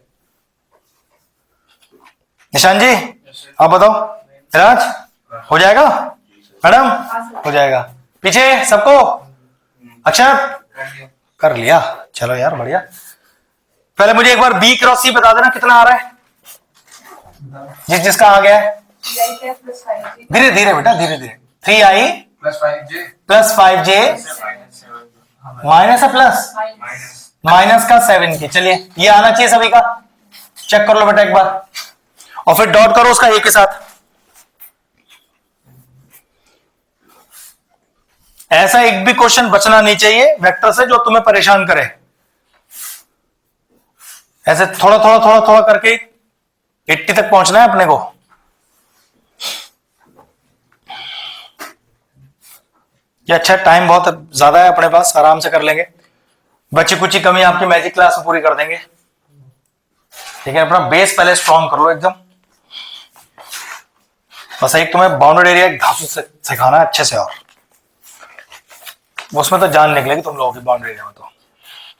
निशान जी आप बताओ, राज हो जाएगा? मैडम हो जाएगा? पीछे सबको? अक्षर कर लिया, चलो यार बढ़िया। पहले मुझे एक बार बी क्रॉस सी बता देना कितना आ रहा है, जिसका आ गया है, धीरे धीरे बेटा धीरे धीरे। 3i प्लस 5j माइनस है प्लस, माइनस का 7 की, चलिए ये आना चाहिए सभी का, चेक कर लो बेटा एक बार, और फिर डॉट करो उसका ए के साथ। ऐसा एक भी क्वेश्चन बचना नहीं चाहिए वेक्टर से जो तुम्हें परेशान करे, ऐसे थोड़ा थोड़ा थोड़ा थोड़ा करके 80 तक पहुंचना है अपने को। ये अच्छा, टाइम बहुत ज्यादा है अपने पास, आराम से कर लेंगे, बची कुछ कमी आपकी मैजिक क्लास में पूरी कर देंगे। ठीक है, अपना बेस पहले स्ट्रॉन्ग कर लो एकदम। बस एक तुम्हें बाउंडेड एरिया घासू से सिखाना है अच्छे से, और उसमें तो जान निकलेगी तुम लोगों की बाउंडेड एरिया में। तो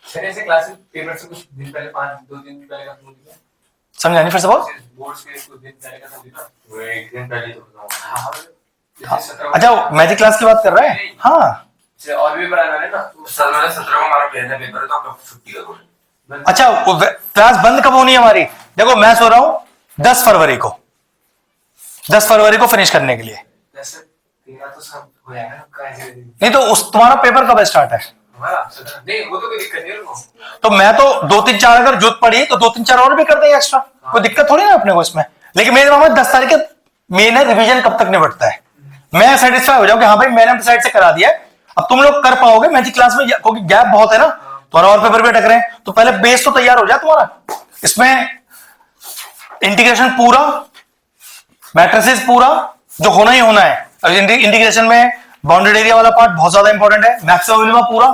सर ऐसे क्लासेस पेपर से कुछ दिन पहले 2 दिन पहले का समझ लिया। समझा नहीं फिर से बोल। बोर्ड्स के कुछ दिन पहले का समझ लिया। वो एक दिन पहले तो बताओ। हाँ अच्छा मैजिक क्लास की बात कर रहे हैं? हाँ और भी बनाना है ना। सर मैंने 17 को हमारा पहले पेपर है तो आप छुट्टी करो। अच्छा, क्लास बंद कब होनी है हमारी? देखो मैं सो रहा हूं 10 फरवरी को, 10 फरवरी को फिनिश करने के लिए। जैसे तेरा तो सब हो जाएगा ना कैसे। नहीं तो उस तुम्हारा पेपर कब स्टार्ट है? हमारा नहीं वो तो कोई दिक्कत नहीं है उनको। तो मैं तो 2-3-4 अगर जरूरत पड़ी तो 2-3-4 और भी कर देंगे एक्स्ट्रा, कोई दिक्कत थोड़ी ना अपने को इसमें। लेकिन मेरे दिमाग में 10 तारीख के मेन रिवीजन कब तक निपटता है, मैं सेटिस्फाई हो जाऊं कि हाँ भाई मैंने अपनी साइड से करा दिया है। अब तुम लोग कर पाओगे मैजिक क्लास में, क्योंकि गैप बहुत है ना, तुम्हारा और पेपर भी अटक रहे हैं, तो पहले बेस तो तैयार हो जाए तुम्हारा। इसमें इंटीग्रेशन पूरा, मैट्रिसेस पूरा जो होना ही होना है। इंटीग्रेशन में बाउंडेड एरिया वाला पार्ट बहुत ज्यादा इंपॉर्टेंट है, मैक्सिमम मिनिमम पूरा,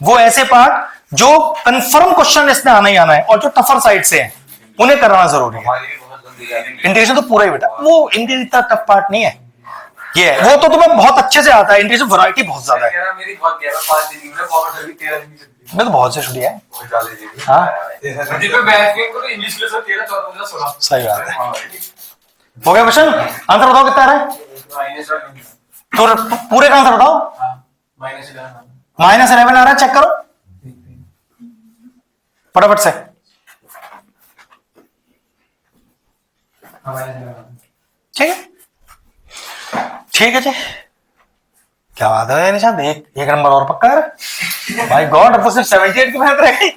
वो ऐसे पार्ट जो कंफर्म क्वेश्चन इसमें आना ही आना है, और जो टफर साइड से है उन्हें कराना जरूरी है। हमारी भी बहुत गंदी है। इंटीग्रेशन तो पूरा ही बेटा, वो इंटीग्रेशन इतना टफ पार्ट नहीं है, ये है वो तो तुम्हें बहुत अच्छे से आता है। इंटीग्रेशन वैरायटी बहुत ज्यादा है। कह रहा मेरी बहुत गया 5 दिन में फॉरवर्ड सर्विस 13 दिन की चलती मैं तो बहुत से छुट्टी है। बहुत ज्यादा जी। हाँ है। दिन में मैथ में को इंग्लिश के साथ 13 14 15 16। सही बात है। हो गया क्वेश्चन? आंसर बताओ कितना आ रहा है? तो पूरे का आंसर बताओ। -11 आ रहा है, चेक करो फटाफट से। ठीक है ठीक है जी, क्या बात है निशांत, एक नंबर और पक्का है भाई गॉड। अब तो सिर्फ 78 की मेहनत रह गई,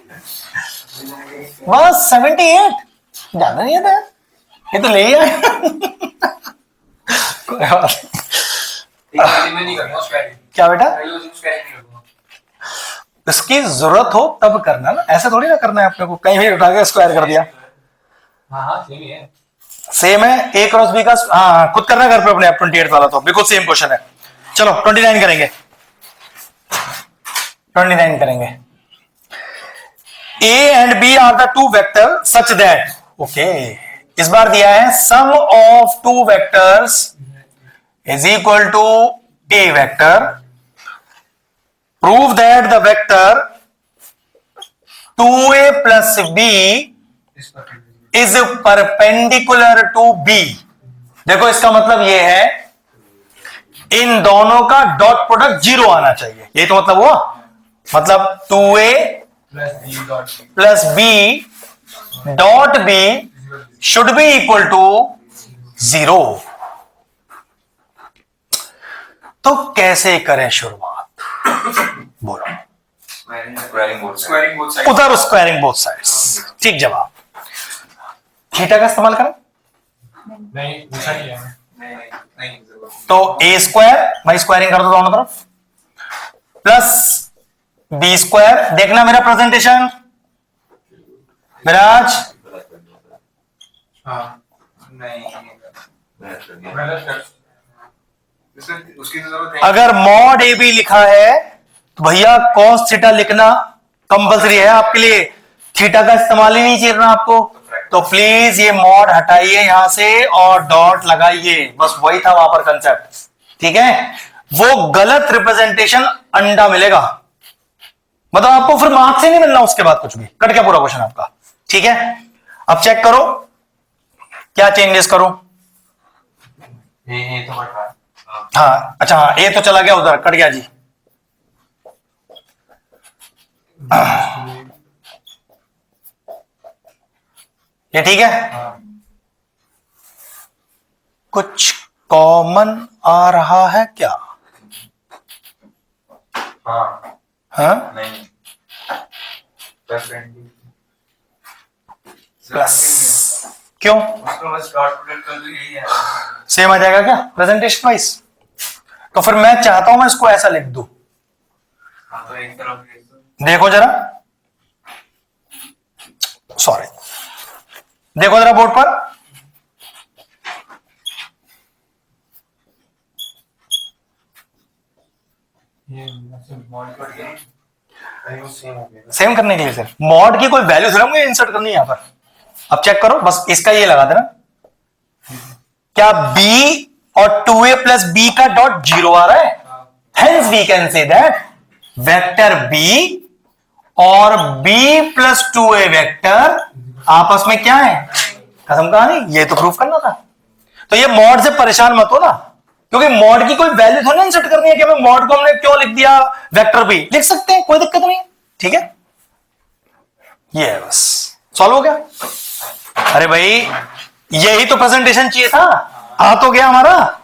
बस 78, ज्यादा नहीं था ये तो ले ही आए। कोई बात नहीं। क्या बेटा? इसकी जरूरत हो तब करना ना, ऐसे थोड़ी ना करना है अपने को कहीं भी उठा के स्क्वायर कर दिया। सेम है ए क्रॉस बी का, हाँ खुद करना घर पे अपने आप। 28 वाला तो बिल्कुल सेम क्वेश्चन है। चलो 29 करेंगे, 29 करेंगे। A and B are the two vector such that, okay इस बार दिया है sum of two vectors is equal to A vector, prove that the vector 2a plus b is perpendicular to B. देखो इसका मतलब यह है इन दोनों का डॉट प्रोडक्ट 0 आना चाहिए, ये तो मतलब हुआ। मतलब 2a plus b dot b should be equal to 0। तो कैसे करें शुरुआत? बोलो। उधर स्क्वायरिंग बोथ साइड्स, ठीक जवाब। थीटा का इस्तेमाल करें तो ए स्क्वायर, मैं स्क्वायरिंग कर दो दोनों तरफ, प्लस बी स्क्वायर। देखना मेरा प्रेजेंटेशन विराज, अगर मॉड ए बी लिखा है तो भैया कॉस थीटा लिखना कंपलसरी है आपके लिए, थीटा का इस्तेमाल ही नहीं करना आपको। तो प्लीज ये मॉड हटाइए यहां से और डॉट लगाइए, बस वही था वहां पर कंसेप्ट, ठीक है। वो गलत रिप्रेजेंटेशन अंडा मिलेगा, मतलब आपको फिर मार्क्स ही नहीं मिलना उसके बाद कुछ भी, कट गया पूरा क्वेश्चन आपका, ठीक है। अब चेक करो क्या चेंजेस करूं। ये तो हटा। हाँ अच्छा हाँ, ए तो चला गया उधर, कट गया जी। ये ठीक है। कुछ कॉमन आ रहा है क्या? हाँ हाँ नहीं प्लस क्यों? सेम आ जाएगा क्या प्रेजेंटेशन वाइज? तो फिर मैं चाहता हूं मैं इसको ऐसा लिख दूं, तो एक तरफ देखो जरा, सॉरी देखो जरा बोर्ड पर, सेम करने के लिए सर मॉड की कोई वैल्यू थोड़ा मुझे इंसर्ट करनी है यहां पर, अब चेक करो, बस इसका ये लगा देना, क्या b और 2a प्लस b का डॉट 0 आ रहा है? Hence we can say that vector b और b प्लस 2a वेक्टर आपस में क्या है? खत्म कहानी। ये तो प्रूफ करना था। तो ये मॉड से परेशान मत हो ना, क्योंकि मॉड की कोई वैल्यू थोड़ी ना सेट करनी है कि हमें मॉड को हमने क्यों लिख दिया वेक्टर b, लिख सकते हैं, कोई दिक्कत नहीं है। ठीक है, ये है, बस सॉल्व हो गया। अरे भाई यही तो प्रेजेंटेशन चाहिए था, आ तो गया हमारा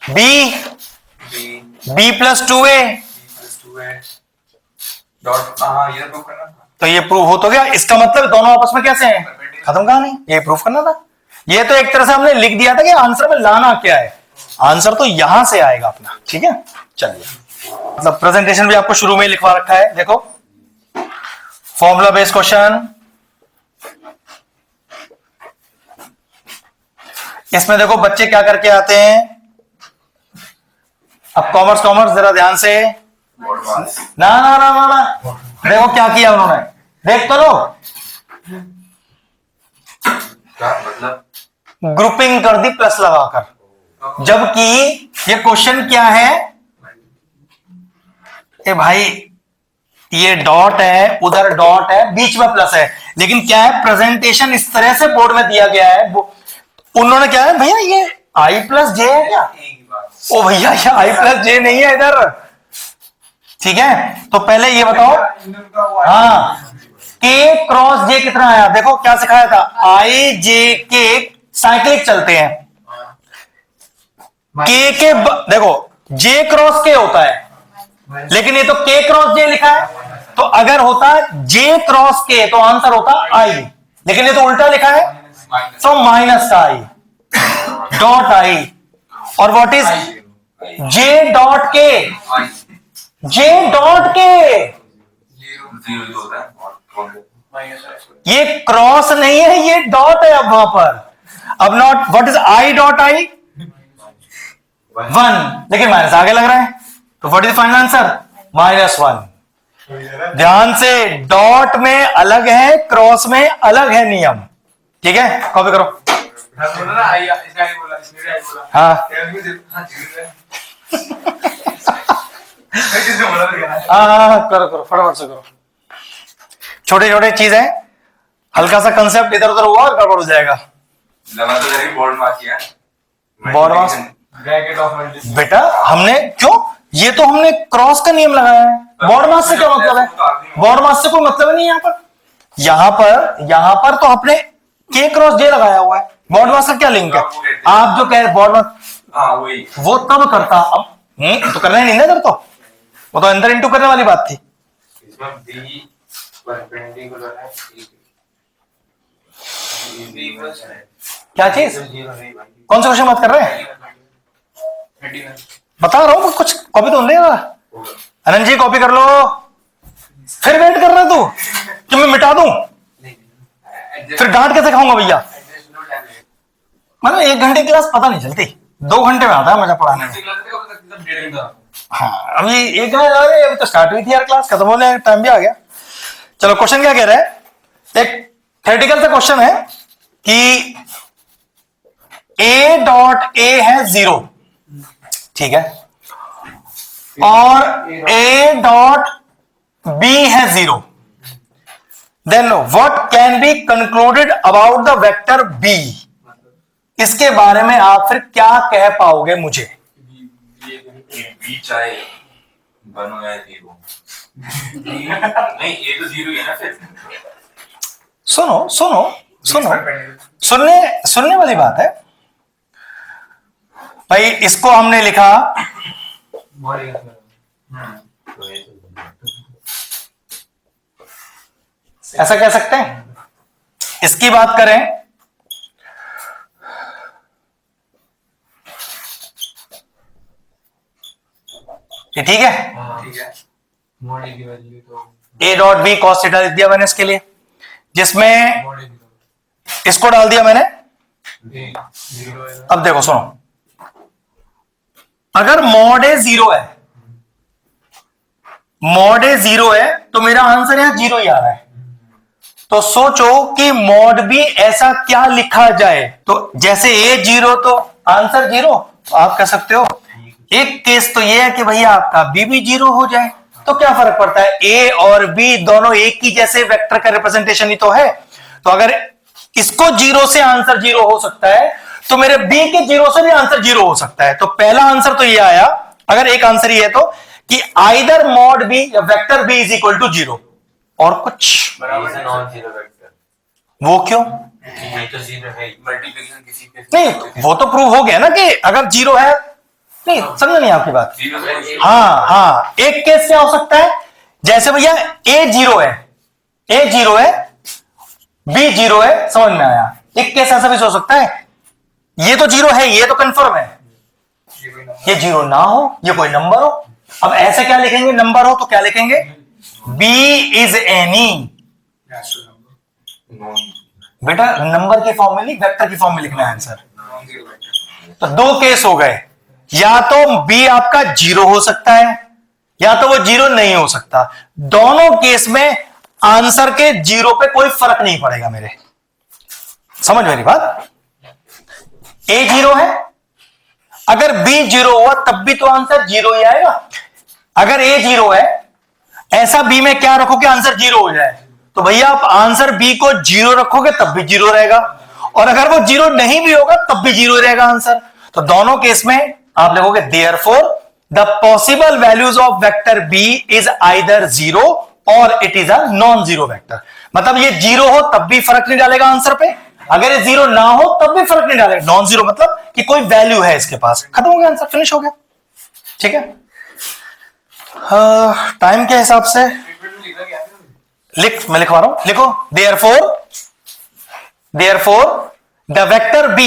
b प्लस 2a, डॉट, हाँ ये प्रूव करना था। तो ये प्रूव हो तो गया। इसका मतलब दोनों आपस में कैसे हैं? खत्म कहानी। ये प्रूफ करना था। ये तो एक तरह से हमने लिख दिया था कि आंसर में लाना क्या है, आंसर तो यहां से आएगा अपना। ठीक है, चलिए, मतलब प्रेजेंटेशन भी आपको शुरू में ही लिखवा रखा है। देखो, फॉर्मूला बेस्ड क्वेश्चन, इसमें देखो बच्चे क्या करके आते हैं। अब कॉमर्स जरा ध्यान से, ना ना ना ना ना, देखो क्या किया उन्होंने, देख तो लो, क्या मतलब? ग्रुपिंग कर दी प्लस लगाकर, जबकि ये क्वेश्चन क्या है? ए भाई, ये डॉट है, उधर डॉट है, बीच में प्लस है, लेकिन क्या है, प्रेजेंटेशन इस तरह से बोर्ड में दिया गया है। उन्होंने क्या है, भैया ये आई प्लस जे है क्या? ओ भैया ये आई प्लस जे नहीं है इधर। ठीक है, तो पहले ये बताओ, हाँ, के क्रॉस जे कितना आया? देखो क्या सिखाया था, आई जे के साइक्लिक चलते हैं, के देखो जे क्रॉस के होता है, लेकिन ये तो के क्रॉस जे लिखा है, तो अगर होता जे क्रॉस के तो आंसर होता आई, लेकिन ये तो उल्टा लिखा है, तो माइनस का आई, डॉट आई, और व्हाट इज जे डॉट के? जे डॉट के, जीरो होता है, ये क्रॉस नहीं है, ये डॉट है। अब वहां पर अब not, what is I dot I? 1, लेकिन माइनस आगे लग रहा है, तो व्हाट इज फाइनल आंसर? -1। ध्यान से, डॉट में अलग है, क्रॉस में अलग है नियम। ठीक है, कॉपी करो। हाँ करो करो, फटाफट से करो। छोटे छोटे चीज है, हल्का सा कंसेप्ट इधर उधर हुआ और गड़बड़ हो जाएगा। बोर्ड मार्क किया, board marks bracket of multiplication. बेटा हमने क्यों, ये तो हमने क्रॉस का नियम लगाया है, बोर्ड मार्क्स से क्या मतलब है? बोर्ड मार्क्स से कोई मतलब नहीं है यहाँ पर तो आपने के क्रॉस जे लगाया हुआ है, बोर्ड मार्क्स का क्या लिंक है? आप जो कह रहे बोर्ड मार्क्स, हाँ वही, वो तब करता, अब तो करना ही नहीं ना, तो वो तो अंदर इंटू करने वाली बात थी। इसमें बी परपेंडिकुलर है, बी प्लस है, क्या चीज, कौन सा क्वेश्चन बात कर रहे हैं? बता रहा हूं कुछ, कॉपी तो नहीं रहा। अनंत जी कॉपी कर लो, फिर वेट कर रहा तू कि मैं मिटा दूं, फिर डांट कैसे खाऊंगा भैया? मतलब 1 घंटे की क्लास पता नहीं चलती, 2 घंटे में आता है मजा पढ़ाने में। हाँ अभी 1 घंटे अभी तो स्टार्ट हुई थी यार, क्लास खत्म होने टाइम भी आ गया। चलो क्वेश्चन क्या कह रहा है, एक थ्योरेटिकल सा क्वेश्चन है कि ए डॉट ए है 0, ठीक है, और ए डॉट बी है 0, then what can be concluded about the vector B? इसके बारे में आप फिर क्या कह पाओगे मुझे? बी चाहे बनो या जीरो, नहीं ये तो जीरो है ना फिर। सुनो सुनो सुनो, सुनने वाली बात है भाई। इसको हमने लिखा, ऐसा कह सकते हैं। इसकी बात करें, ये ठीक है, ठीक है, मॉड ए की वैल्यू तो A dot B cos theta लिख दिया मैंने इसके लिए, जिसमें मॉड ए की तो इसको डाल दिया मैंने। ए 0 है। अब देखो सुनो, अगर मॉड ए 0 है, मॉड ए 0 है तो मेरा आंसर यहां 0 ही आ रहा है, तो सोचो कि मॉड बी ऐसा क्या लिखा जाए। तो जैसे ए 0 तो आंसर 0, आप कह सकते हो। एक केस तो ये है कि भैया आपका बी भी 0 हो जाए, तो क्या फर्क पड़ता है, ए और बी दोनों एक ही जैसे वेक्टर का रिप्रेजेंटेशन ही तो है। तो अगर इसको 0 से आंसर 0 हो सकता है, तो मेरे बी के 0 से भी आंसर 0 हो सकता है। तो पहला आंसर तो ये आया, अगर एक आंसर ये है तो, कि आइदर मॉड बी या vector B is equal to 0। और कुछ नॉन जीरो वेक्टर, वो क्यों ये तो जीरो है, मल्टीप्लिकेशन किसी के नहीं, वो तो प्रूव हो गया ना कि अगर 0 है। नहीं समझ नहीं आपकी बात। जीरो है। हाँ, एक केस क्या हो सकता है, जैसे भैया ए 0 है, ए 0 है, बी 0 है, समझ में आया। एक केस ऐसा भी हो सकता है, ये तो 0 है, ये तो कंफर्म है, ये 0 ना हो, ये कोई नंबर हो। अब ऐसे क्या लिखेंगे, नंबर हो तो क्या लिखेंगे, b इज एनी। बेटा नंबर के फॉर्म में नहीं, वेक्टर की फॉर्म में लिखना है आंसर। तो दो केस हो गए, या तो b आपका 0 हो सकता है, या तो वो 0 नहीं हो सकता। दोनों केस में आंसर के 0 पे कोई फर्क नहीं पड़ेगा मेरे, समझ मेरी बात। a 0 है, अगर b 0 हुआ तब भी तो आंसर 0 ही आएगा। अगर a 0 है, ऐसा b में क्या रखोगे आंसर 0 हो जाए, तो भैया आप आंसर b को 0 रखोगे तब भी 0 रहेगा, और अगर वो 0 नहीं भी होगा तब भी 0 रहेगा आंसर। तो दोनों केस में आप लिखोगे therefore the possible values of vector b is either 0 और it is a non zero vector. मतलब ये 0 हो तब भी फर्क नहीं डालेगा आंसर पे, अगर ये 0 ना हो तब भी फर्क नहीं डालेगा। नॉन जीरो मतलब कि कोई वैल्यू है इसके पास, खत्म हो गया आंसर, फिनिश हो गया। ठीक है, टाइम के हिसाब से मैं लिखवा रहा हूं, लिखो therefore the vector b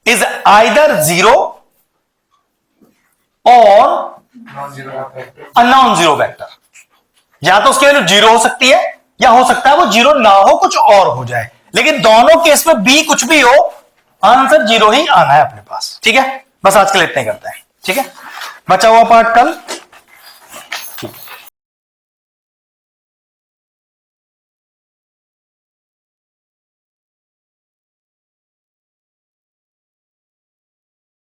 is either 0 और अ नॉन जीरो वेक्टर। या तो उसकी वैल्यू 0 हो सकती है, या हो सकता है वो 0 ना हो, कुछ और हो जाए, लेकिन दोनों केस में b कुछ भी हो, आंसर 0 ही आना है अपने पास। ठीक है, बस आज के लिए इतना ही करते हैं। ठीक है, बचा हुआ पार्ट कल